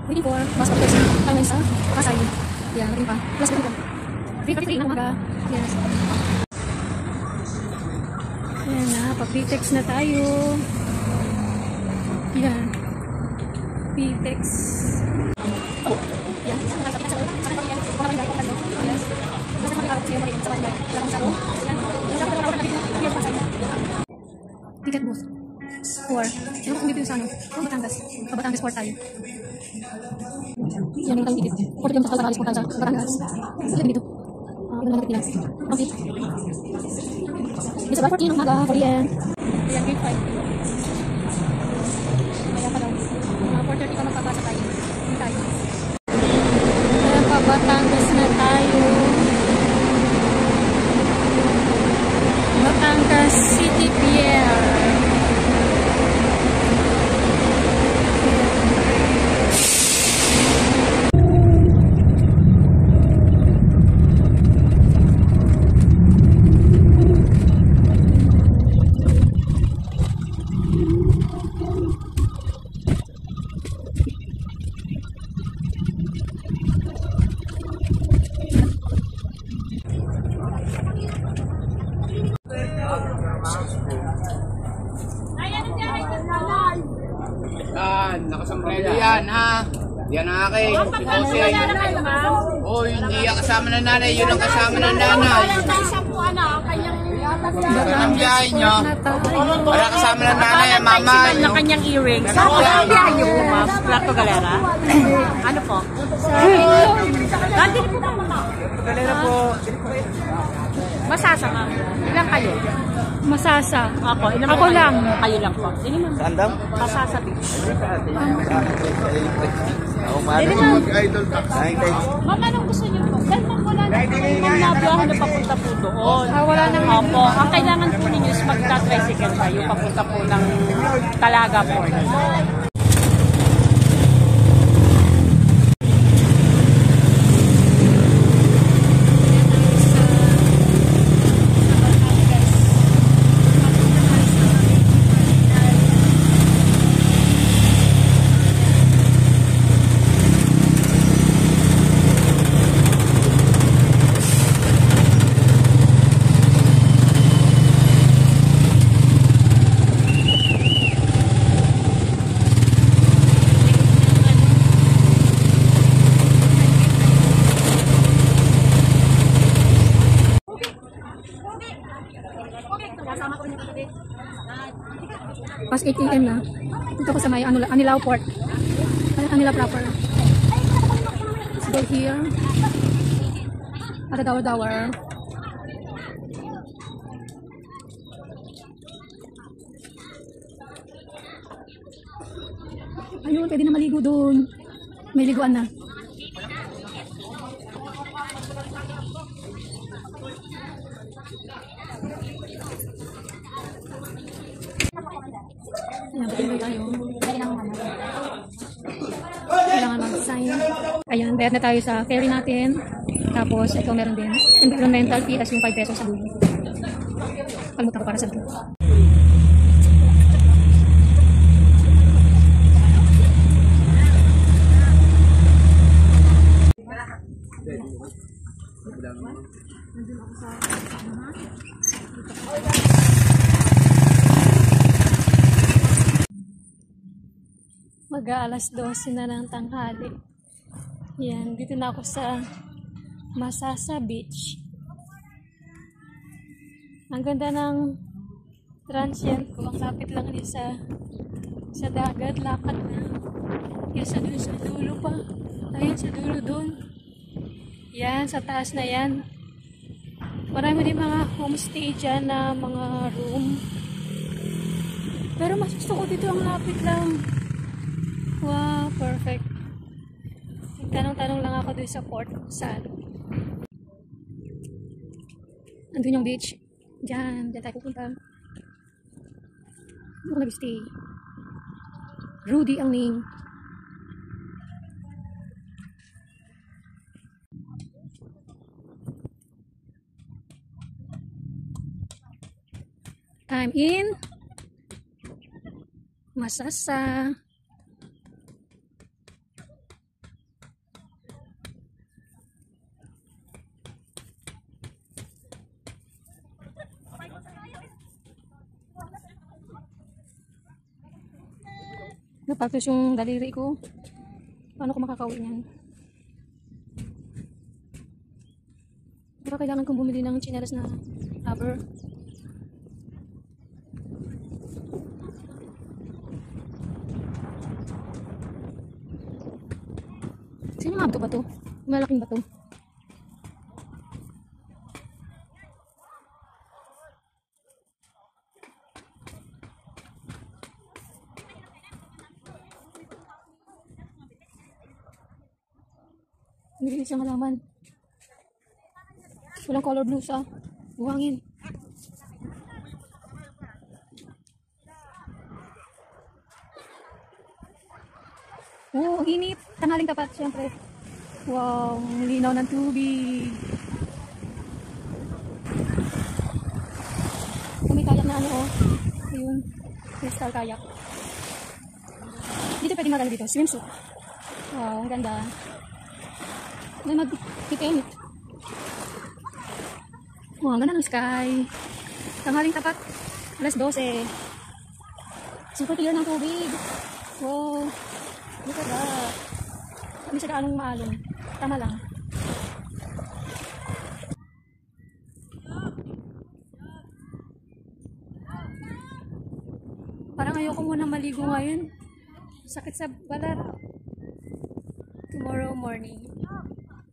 waiting for bus protection. Tayo sa Pasay. Yan, waiting pa. Plus waiting pa. 3:43 ng umaga. Yes. Ayan na, pag-PTEX na tayo. Yan. PTEX. Oh. Yan. Ticket booth. Or, yung kung dito sa ano, Batangas. Batangas Port tayo. Yan yung tayong ticket. 40 kilometers sa Batangas Port tayo sa Batangas. Sila dito. Ilan lang natin okay. It's about 14 ng umaga, Korean. Ayan, grade 5. Kaya pa daw. 4:30 pa magpapasa tayo. Hindi tayo. Ayan pa, Batangas na tayo. Batangas City Pier. Nakasombrero yan, ha? Yan ang akin. Oh, hindi yan kasama ng nanay. Yun ang kasama ng nanay. Ang biyahe nyo. Wala kasama ng nanay, mama. Na kanyang earrings. Ang biyahe nyo po, ma'am? Plato Galera? Ano po? Nandito po naman, ma'am. Galera po. Masasa, ma'am. Ilan kayo? Masasa. Ako lang. Kayo lang po. Dili, ma'am. Saan daw? Masasa Beach. Dili, ma'am. Ma'am, anong gusto niyo po? Dahil ma'am, wala na ma'am nabiyahan na papunta po doon. Wala nang opo. Ang kailangan po ninyo is magta-tricycle kayo papunta po ng Talaga po. Pas 8 AM na. Dito ko sa may Anilao Port. Anilao proper. Let's go here. Ada dawar-dawar. Ayun, pwede na maligo doon. May liguan na. Ayan, patuloy tayo. Kailangan mag-sign. Ayan, bayad na tayo sa ferry natin. Tapos, ito meron din. Environmental fee as yung 5 pesos sa dulo. Kalimutan ko para sa dulo. Mag-aalas 12 na ng tanghali. Yan, dito na ako sa Masasa Beach. Ang ganda ng transient ko. Ang lapit lang din sa dagat. Lakad na. Yan, sa dulo pa. Ayan, sa dulo dun. Yan, sa taas na yan. Marami din mga homestay dyan na mga room. Pero mas gusto ko dito ang lapit lang. Wow, perfect. Tanong-tanong lang ako dun sa port. Saan? Andun yung beach. Diyan tayo pupunta. Doon ako nag-stay. Rudy ang name. I'm in Masasa. Napagtos yung daliri ko. Paano ko makakauwi niyan? Baka kailangan kong bumili ng chinelas na rubber. Sino nga ba to? Malaking bato. Hindi siyang halaman. Walang color blue siya. Buhangin. Oh, ang init. Tanghaling tapat, syempre. Wow, ang linaw ng tubig. May kayak na ano, oh. Ayun. Crystal kayak. Dito pwede magano dito. Swimsuit. Wow, ang ganda. May mag-titin. Wow, ang ganda ng sky. Tanghaling tapat. Alas 12. Super clear ng tubig. Wow. Look at that. Hindi siya gaanong maalon. Tama lang. Parang ayoko muna maligo ngayon. Sakit sa balat. Tomorrow morning.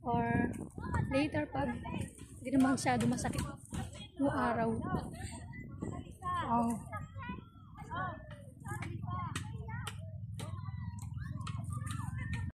Or later pag hindi naman masyado masakit yung araw. Oh.